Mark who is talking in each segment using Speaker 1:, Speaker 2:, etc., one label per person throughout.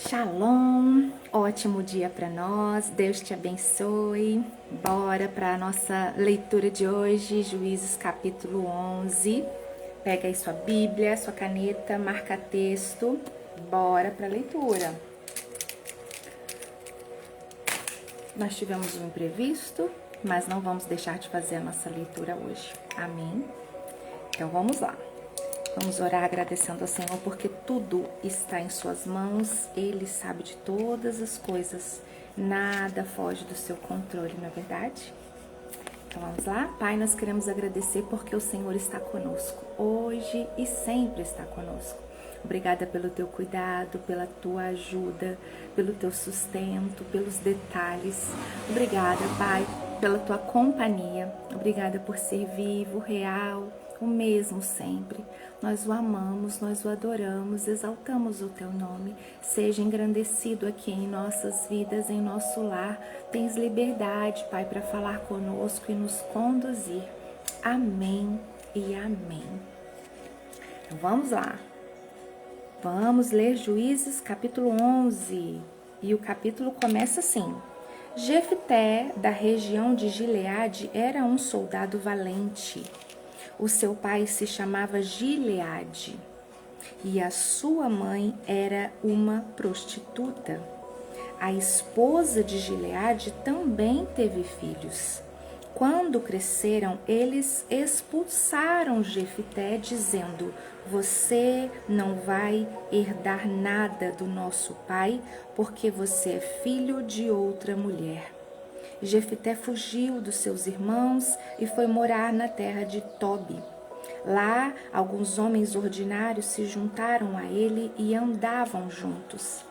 Speaker 1: Shalom, ótimo dia para nós, Deus te abençoe. Bora para a nossa leitura de hoje, Juízes capítulo 11. Pega aí sua Bíblia, sua caneta, marca texto, bora para a leitura. Nós tivemos um imprevisto, mas não vamos deixar de fazer a nossa leitura hoje, amém? Então vamos lá. Vamos orar agradecendo ao Senhor porque tudo está em suas mãos, Ele sabe de todas as coisas, nada foge do seu controle, não é verdade? Então vamos lá? Pai, nós queremos agradecer porque o Senhor está conosco, hoje e sempre está conosco. Obrigada pelo teu cuidado, pela tua ajuda, pelo teu sustento, pelos detalhes. Obrigada, Pai, pela tua companhia. Obrigada por ser vivo, real, o mesmo sempre. Nós o amamos, nós o adoramos, exaltamos o teu nome. Seja engrandecido aqui em nossas vidas, em nosso lar. Tens liberdade, Pai, para falar conosco e nos conduzir. Amém e amém. Então vamos lá. Vamos ler Juízes capítulo 11. E o capítulo começa assim. Jefté, da região de Gileade, era um soldado valente. O seu pai se chamava Gileade e a sua mãe era uma prostituta. A esposa de Gileade também teve filhos. Quando cresceram, eles expulsaram Jefté, dizendo: você não vai herdar nada do nosso pai, porque você é filho de outra mulher. Jefté fugiu dos seus irmãos e foi morar na terra de Tobi. Lá, alguns homens ordinários se juntaram a ele e andavam juntos.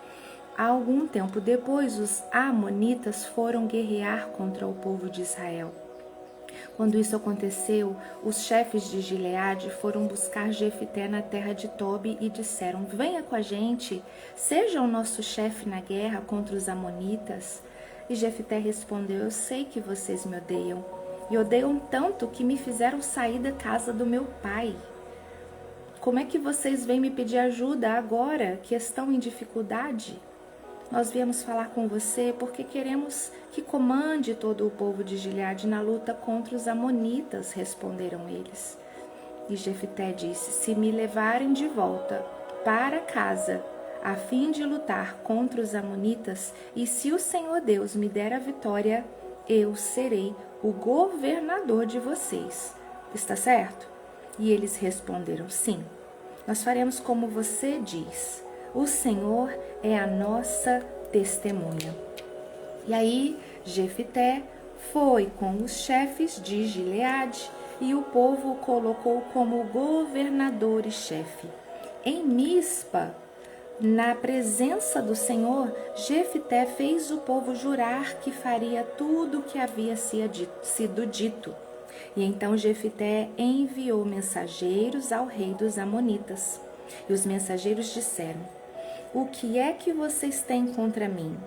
Speaker 1: Algum tempo depois, os amonitas foram guerrear contra o povo de Israel. Quando isso aconteceu, os chefes de Gileade foram buscar Jefté na terra de Tobi e disseram: venha com a gente, seja o nosso chefe na guerra contra os amonitas. E Jefté respondeu: eu sei que vocês me odeiam, e odeiam tanto que me fizeram sair da casa do meu pai. Como é que vocês vêm me pedir ajuda agora que estão em dificuldade? Nós viemos falar com você porque queremos que comande todo o povo de Gileade na luta contra os amonitas, responderam eles. E Jefté disse: se me levarem de volta para casa, a fim de lutar contra os amonitas, e se o Senhor Deus me der a vitória, eu serei o governador de vocês. Está certo? E eles responderam: sim, nós faremos como você diz. O Senhor é a nossa testemunha. E aí, Jefté foi com os chefes de Gileade e o povo o colocou como governador e chefe. Em Mispa, na presença do Senhor, Jefté fez o povo jurar que faria tudo o que havia sido dito. E então Jefté enviou mensageiros ao rei dos amonitas. E os mensageiros disseram: o que é que vocês têm contra mim?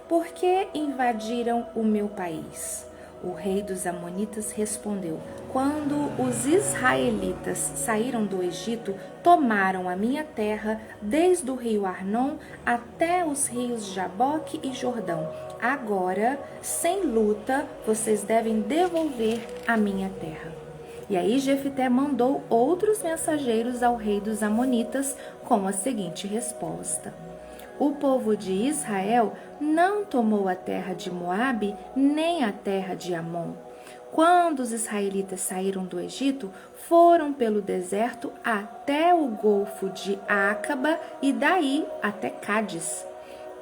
Speaker 1: Por que invadiram o meu país? O rei dos amonitas respondeu: quando os israelitas saíram do Egito, tomaram a minha terra desde o rio Arnon até os rios Jaboque e Jordão. Agora, sem luta, vocês devem devolver a minha terra. E aí Jefté mandou outros mensageiros ao rei dos amonitas com a seguinte resposta: o povo de Israel não tomou a terra de Moabe, nem a terra de Amon. Quando os israelitas saíram do Egito, foram pelo deserto até o golfo de Acaba e daí até Cádiz.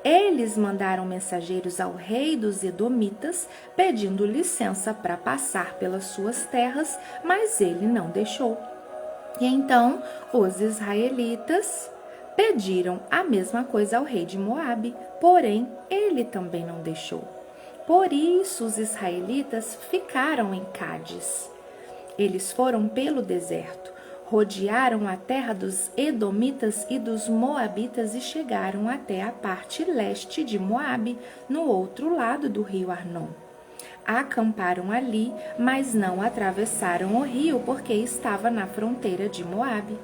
Speaker 1: Eles mandaram mensageiros ao rei dos Edomitas, pedindo licença para passar pelas suas terras, mas ele não deixou. E então os israelitas pediram a mesma coisa ao rei de Moabe, porém ele também não deixou. Por isso os israelitas ficaram em Cádiz. Eles foram pelo deserto, rodearam a terra dos Edomitas e dos Moabitas e chegaram até a parte leste de Moabe, no outro lado do rio Arnon. Acamparam ali, mas não atravessaram o rio porque estava na fronteira de Moabe.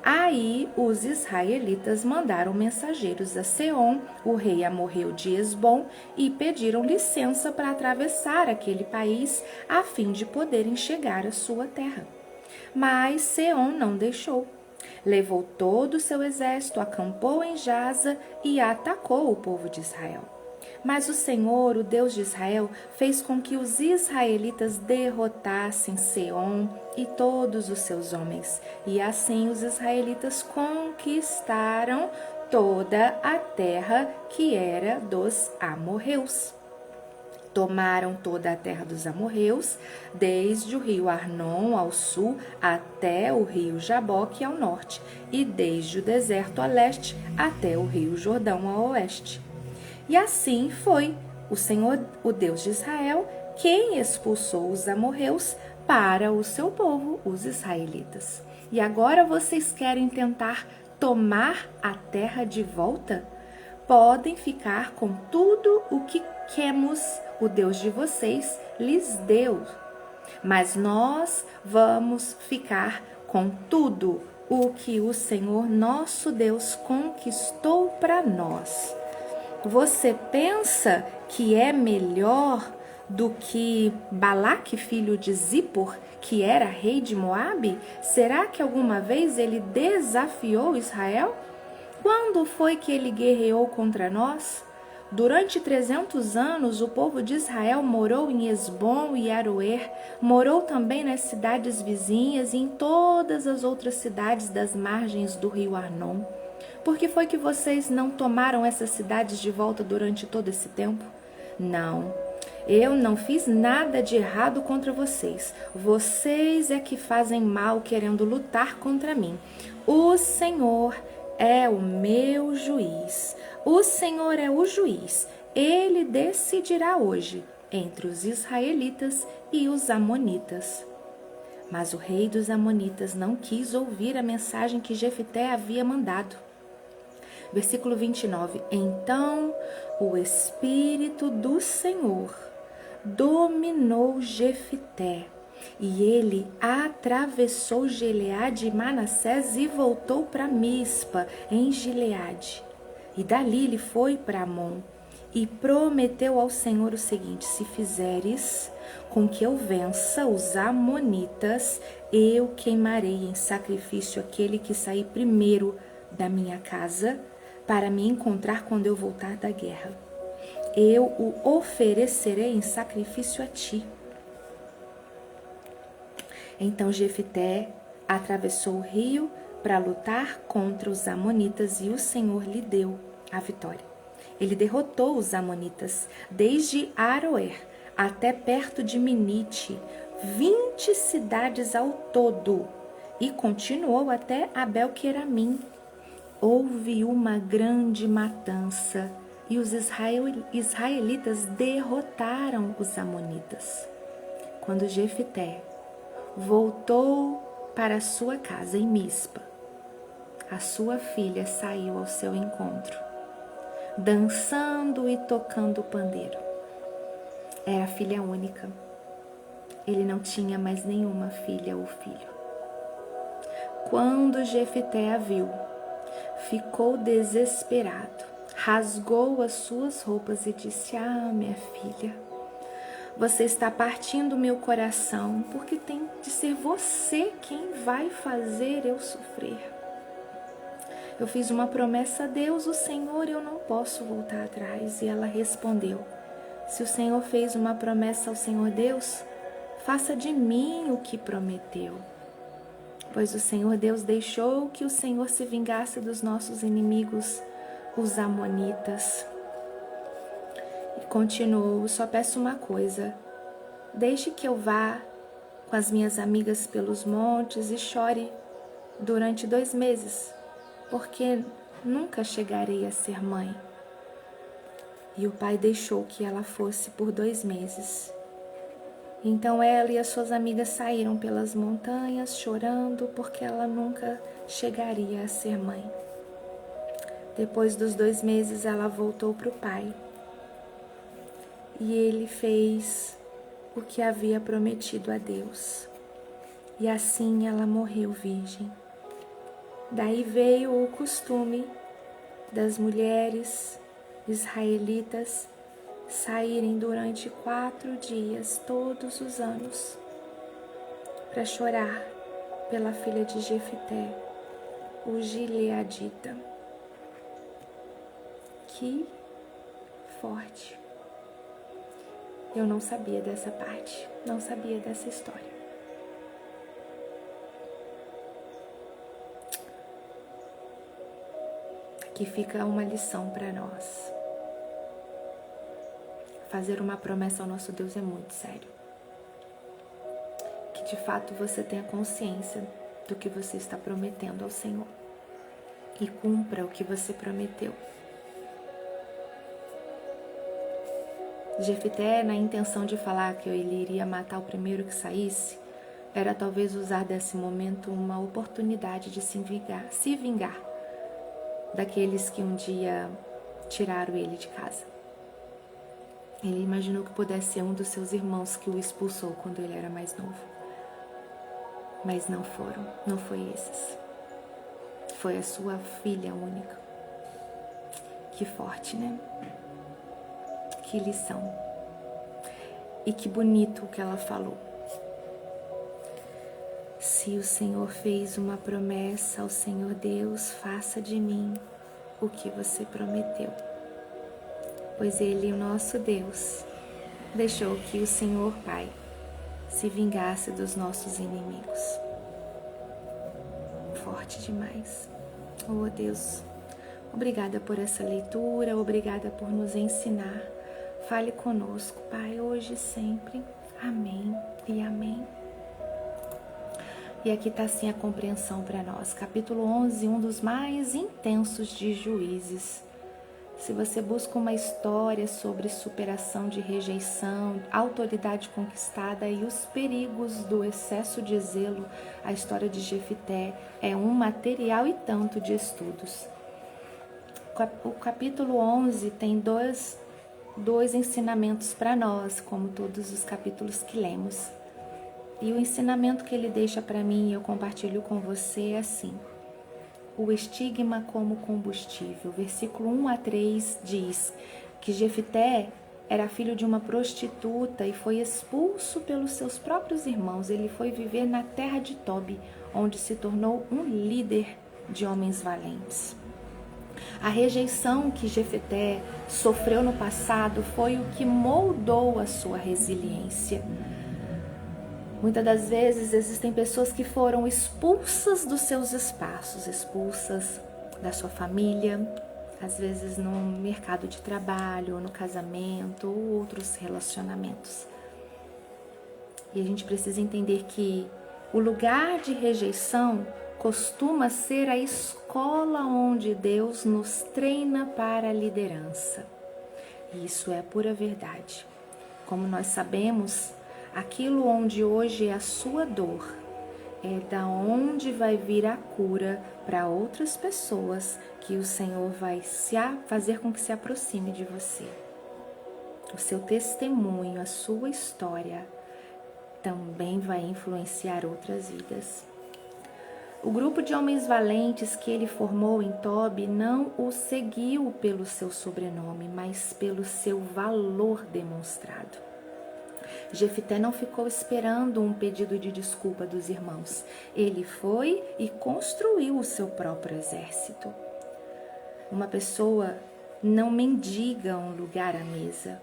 Speaker 1: Aí os israelitas mandaram mensageiros a Seom, o rei amorreu de Hesbom, e pediram licença para atravessar aquele país a fim de poderem chegar à sua terra. Mas Seom não deixou. Levou todo o seu exército, acampou em Jaza e atacou o povo de Israel. Mas o Senhor, o Deus de Israel, fez com que os israelitas derrotassem Seom e todos os seus homens. E assim os israelitas conquistaram toda a terra que era dos amorreus. Tomaram toda a terra dos amorreus, desde o rio Arnon ao sul até o rio Jaboque ao norte, e desde o deserto a leste até o rio Jordão a oeste. E assim foi o Senhor, o Deus de Israel, quem expulsou os amorreus para o seu povo, os israelitas. E agora vocês querem tentar tomar a terra de volta? Podem ficar com tudo o que Quemos, o Deus de vocês, lhes deu. Mas nós vamos ficar com tudo o que o Senhor nosso Deus conquistou para nós. Você pensa que é melhor do que Balaque, filho de Zippor, que era rei de Moabe? Será que alguma vez ele desafiou Israel? Quando foi que ele guerreou contra nós? Durante 300 anos, o povo de Israel morou em Hesbom e Aroer, morou também nas cidades vizinhas e em todas as outras cidades das margens do rio Arnon. Por que foi que vocês não tomaram essas cidades de volta durante todo esse tempo? Não, eu não fiz nada de errado contra vocês. Vocês é que fazem mal querendo lutar contra mim. O Senhor é o meu juiz. O Senhor é o juiz. Ele decidirá hoje entre os israelitas e os amonitas. Mas o rei dos amonitas não quis ouvir a mensagem que Jefté havia mandado. Versículo 29. Então o Espírito do Senhor dominou Jefté, e ele atravessou Gileade e Manassés e voltou para Mispa, em Gileade. E dali ele foi para Amon e prometeu ao Senhor o seguinte: se fizeres com que eu vença os amonitas, eu queimarei em sacrifício aquele que sair primeiro da minha casa para me encontrar quando eu voltar da guerra. Eu o oferecerei em sacrifício a ti. Então Jefté atravessou o rio para lutar contra os amonitas e o Senhor lhe deu a vitória. Ele derrotou os amonitas desde Aroer até perto de Minite, 20 cidades ao todo, e continuou até Abel-Queramim. Houve uma grande matança e os israelitas derrotaram os amonitas. Quando Jefté voltou para sua casa em Mispa, a sua filha saiu ao seu encontro, dançando e tocando o pandeiro. Era filha única. Ele não tinha mais nenhuma filha ou filho. Quando Jefté a viu, ficou desesperado, rasgou as suas roupas e disse: ah, minha filha, você está partindo meu coração, porque tem de ser você quem vai fazer eu sofrer. Eu fiz uma promessa a Deus, o Senhor, eu não posso voltar atrás. E ela respondeu: se o Senhor fez uma promessa ao Senhor Deus, faça de mim o que prometeu. Pois o Senhor Deus deixou que o Senhor se vingasse dos nossos inimigos, os amonitas. E continuou: só peço uma coisa, deixe que eu vá com as minhas amigas pelos montes e chore durante 2 meses, porque nunca chegarei a ser mãe. E o pai deixou que ela fosse por 2 meses. Então ela e as suas amigas saíram pelas montanhas chorando, porque ela nunca chegaria a ser mãe. Depois dos 2 meses, ela voltou para o pai. E ele fez o que havia prometido a Deus. E assim ela morreu virgem. Daí veio o costume das mulheres israelitas saírem durante 4 dias, todos os anos, para chorar pela filha de Jefité, o gileadita. Que forte! Eu não sabia dessa parte, não sabia dessa história. Aqui fica uma lição para nós. Fazer uma promessa ao nosso Deus é muito sério. Que de fato você tenha consciência do que você está prometendo ao Senhor e cumpra o que você prometeu. Jefité, na intenção de falar que ele iria matar o primeiro que saísse, era talvez usar desse momento uma oportunidade de se vingar daqueles que um dia tiraram ele de casa. Ele imaginou que pudesse ser um dos seus irmãos que o expulsou quando ele era mais novo. Mas não foram, não foi esses. Foi a sua filha única. Que forte, né? Que lição. E que bonito o que ela falou. Se o Senhor fez uma promessa ao Senhor Deus, faça de mim o que você prometeu. Pois Ele, o nosso Deus, deixou que o Senhor Pai se vingasse dos nossos inimigos. Forte demais. Oh Deus, obrigada por essa leitura, obrigada por nos ensinar. Fale conosco, Pai, hoje e sempre. Amém e amém. E aqui está assim a compreensão para nós. Capítulo 11, um dos mais intensos de Juízes. Se você busca uma história sobre superação de rejeição, autoridade conquistada e os perigos do excesso de zelo, a história de Jefité é um material e tanto de estudos. O capítulo 11 tem dois ensinamentos para nós, como todos os capítulos que lemos. E o ensinamento que ele deixa para mim e eu compartilho com você é assim: o estigma como combustível. Versículo 1 a 3 diz que Jefité era filho de uma prostituta e foi expulso pelos seus próprios irmãos. Ele foi viver na terra de Tobi, onde se tornou um líder de homens valentes. A rejeição que Jefité sofreu no passado foi o que moldou a sua resiliência. Muitas das vezes existem pessoas que foram expulsas dos seus espaços, expulsas da sua família, às vezes no mercado de trabalho, no casamento ou outros relacionamentos. E a gente precisa entender que o lugar de rejeição costuma ser a escola onde Deus nos treina para a liderança. E isso é a pura verdade. Como nós sabemos, aquilo onde hoje é a sua dor é da onde vai vir a cura para outras pessoas que o Senhor vai fazer com que se aproxime de você. O seu testemunho, a sua história também vai influenciar outras vidas. O grupo de homens valentes que ele formou em Tobi não o seguiu pelo seu sobrenome, mas pelo seu valor demonstrado. Jefité não ficou esperando um pedido de desculpa dos irmãos. Ele foi e construiu o seu próprio exército. Uma pessoa não mendiga um lugar à mesa.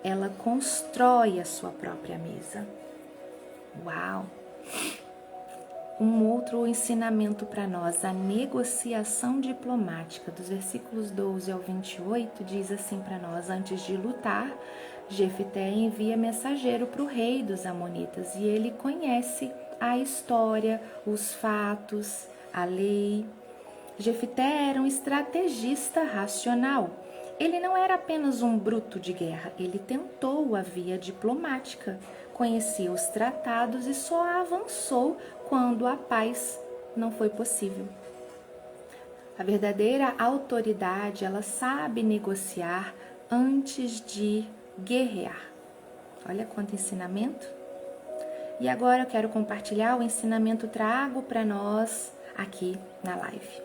Speaker 1: Ela constrói a sua própria mesa. Uau! Um outro ensinamento para nós, a negociação diplomática, dos versículos 12 ao 28, diz assim para nós: antes de lutar, Jefité envia mensageiro para o rei dos Amonitas e ele conhece a história, os fatos, a lei. Jefité era um estrategista racional. Ele não era apenas um bruto de guerra, ele tentou a via diplomática, conhecia os tratados e só avançou quando a paz não foi possível. A verdadeira autoridade, ela sabe negociar antes de guerrear. Olha quanto ensinamento. E agora eu quero compartilhar o ensinamento, trago para nós aqui na live.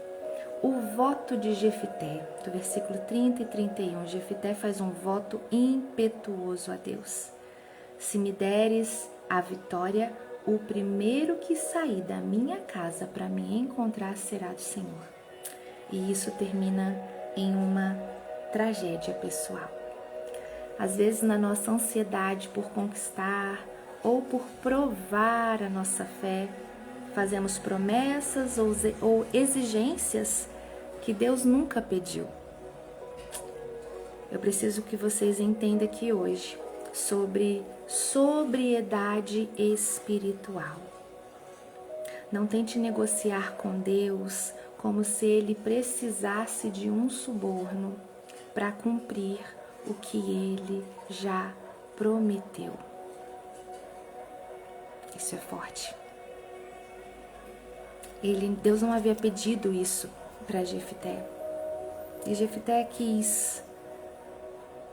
Speaker 1: O voto de Jefité, do versículo 30 e 31. Jefité faz um voto impetuoso a Deus. Se me deres a vitória, o primeiro que sair da minha casa para me encontrar será do Senhor. E isso termina em uma tragédia pessoal. Às vezes, na nossa ansiedade por conquistar ou por provar a nossa fé, fazemos promessas ou exigências que Deus nunca pediu. Eu preciso que vocês entendam aqui hoje sobre sobriedade espiritual. Não tente negociar com Deus como se Ele precisasse de um suborno para cumprir o que Ele já prometeu. Isso é forte. Deus não havia pedido isso para Jefité. E Jefité quis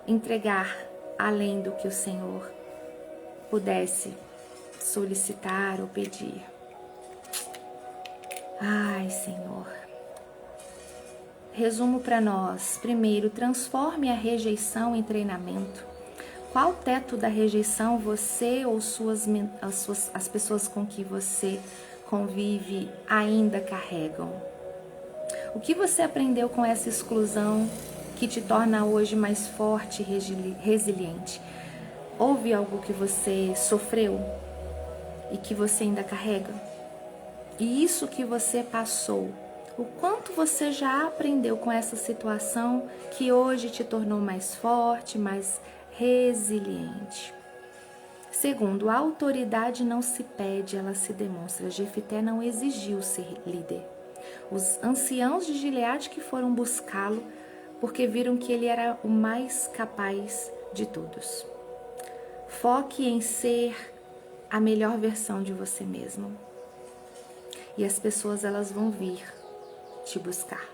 Speaker 1: entregar além do que o Senhor pudesse solicitar ou pedir. Ai, Senhor. Resumo para nós. Primeiro, transforme a rejeição em treinamento. Qual teto da rejeição você ou as pessoas com que você convive ainda carregam? O que você aprendeu com essa exclusão que te torna hoje mais forte e resiliente? Houve algo que você sofreu e que você ainda carrega? E isso que você passou, o quanto você já aprendeu com essa situação que hoje te tornou mais forte, mais resiliente? Segundo, a autoridade não se pede, ela se demonstra. Jefité não exigiu ser líder. Os anciãos de Gileade que foram buscá-lo porque viram que ele era o mais capaz de todos. Foque em ser a melhor versão de você mesmo. E as pessoas elas vão vir te buscar.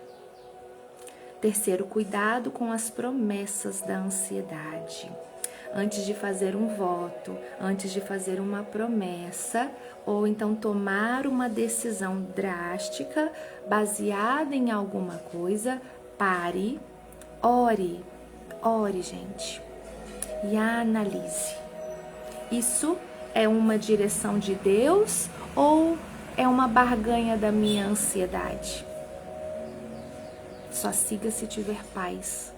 Speaker 1: Terceiro, cuidado com as promessas da ansiedade. Antes de fazer um voto, antes de fazer uma promessa, ou então tomar uma decisão drástica baseada em alguma coisa, pare, ore, gente, e analise. Isso é uma direção de Deus ou é uma barganha da minha ansiedade? Só siga se tiver paz.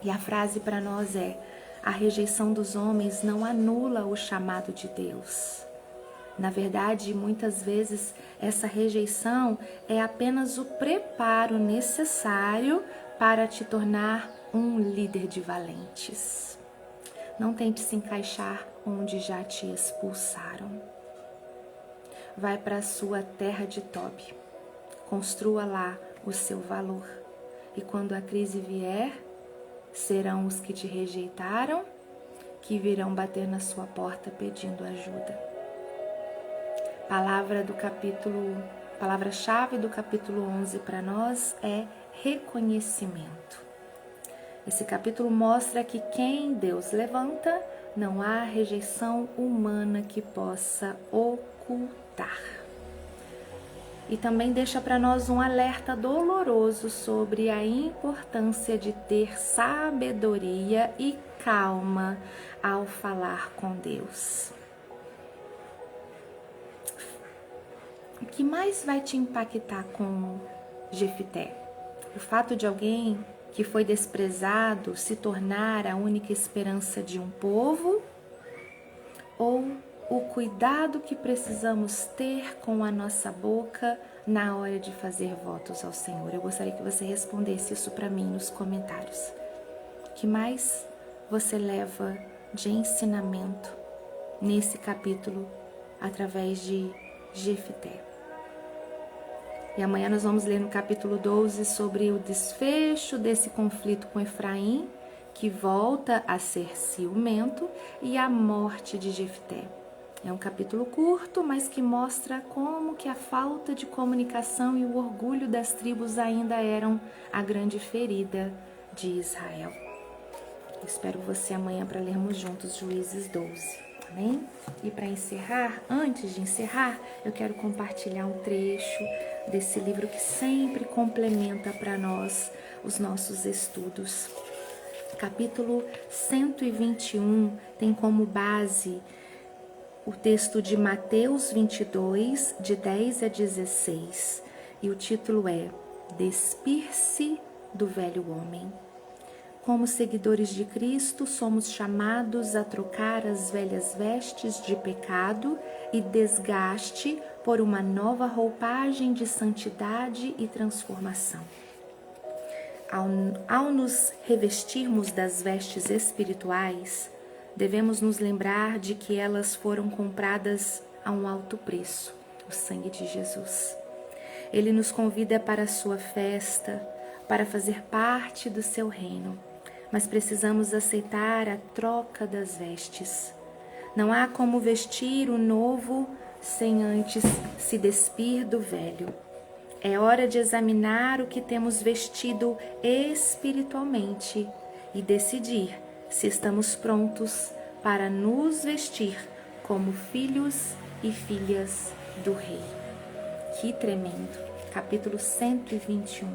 Speaker 1: E a frase para nós é: a rejeição dos homens não anula o chamado de Deus. Na verdade, muitas vezes, essa rejeição é apenas o preparo necessário para te tornar um líder de valentes. Não tente se encaixar onde já te expulsaram. Vai para a sua terra de Tob. Construa lá o seu valor. E quando a crise vier, serão os que te rejeitaram que virão bater na sua porta pedindo ajuda. Palavra-chave do capítulo 11 para nós é reconhecimento. Esse capítulo mostra que quem Deus levanta, não há rejeição humana que possa ocultar. E também deixa para nós um alerta doloroso sobre a importância de ter sabedoria e calma ao falar com Deus. O que mais vai te impactar com Jefité? O fato de alguém que foi desprezado se tornar a única esperança de um povo? Ou o cuidado que precisamos ter com a nossa boca na hora de fazer votos ao Senhor? Eu gostaria que você respondesse isso para mim nos comentários. O que mais você leva de ensinamento nesse capítulo através de Jefité? E amanhã nós vamos ler no capítulo 12 sobre o desfecho desse conflito com Efraim, que volta a ser ciumento, e a morte de Jefté. É um capítulo curto, mas que mostra como que a falta de comunicação e o orgulho das tribos ainda eram a grande ferida de Israel. Eu espero você amanhã para lermos juntos Juízes 12. Amém? E para encerrar, antes de encerrar, eu quero compartilhar um trecho desse livro que sempre complementa para nós os nossos estudos. Capítulo 121 tem como base o texto de Mateus 22, de 10 a 16, e o título é Despir-se do Velho Homem. Como seguidores de Cristo, somos chamados a trocar as velhas vestes de pecado e desgaste por uma nova roupagem de santidade e transformação. Ao nos revestirmos das vestes espirituais, devemos nos lembrar de que elas foram compradas a um alto preço, o sangue de Jesus. Ele nos convida para a sua festa, para fazer parte do seu reino, mas precisamos aceitar a troca das vestes. Não há como vestir o novo sem antes se despir do velho. É hora de examinar o que temos vestido espiritualmente e decidir se estamos prontos para nos vestir como filhos e filhas do Rei. Que tremendo! Capítulo 121.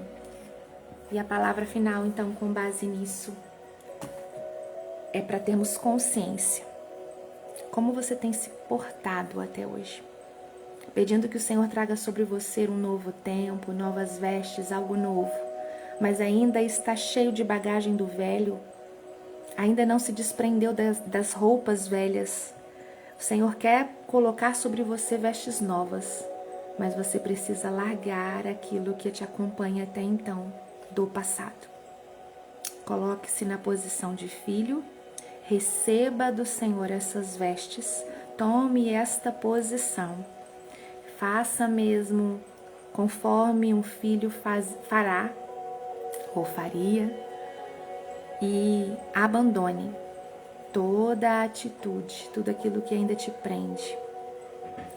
Speaker 1: E a palavra final, então, com base nisso, é para termos consciência. Como você tem se portado até hoje? Pedindo que o Senhor traga sobre você um novo tempo, novas vestes, algo novo, mas ainda está cheio de bagagem do velho, ainda não se desprendeu das roupas velhas. O Senhor quer colocar sobre você vestes novas, mas você precisa largar aquilo que te acompanha até então, do passado. Coloque-se na posição de filho, receba do Senhor essas vestes, tome esta posição. Faça mesmo conforme um filho fará ou faria e abandone toda a atitude, tudo aquilo que ainda te prende.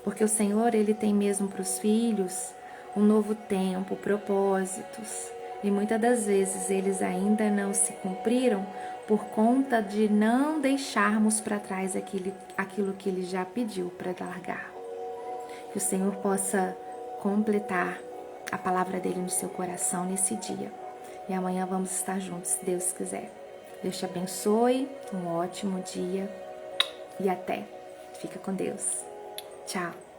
Speaker 1: Porque o Senhor, Ele tem mesmo para os filhos um novo tempo, propósitos. E muitas das vezes eles ainda não se cumpriram por conta de não deixarmos para trás aquilo que Ele já pediu para largar. Que o Senhor possa completar a palavra dele no seu coração nesse dia. E amanhã vamos estar juntos, se Deus quiser. Deus te abençoe, um ótimo dia e até. Fica com Deus. Tchau.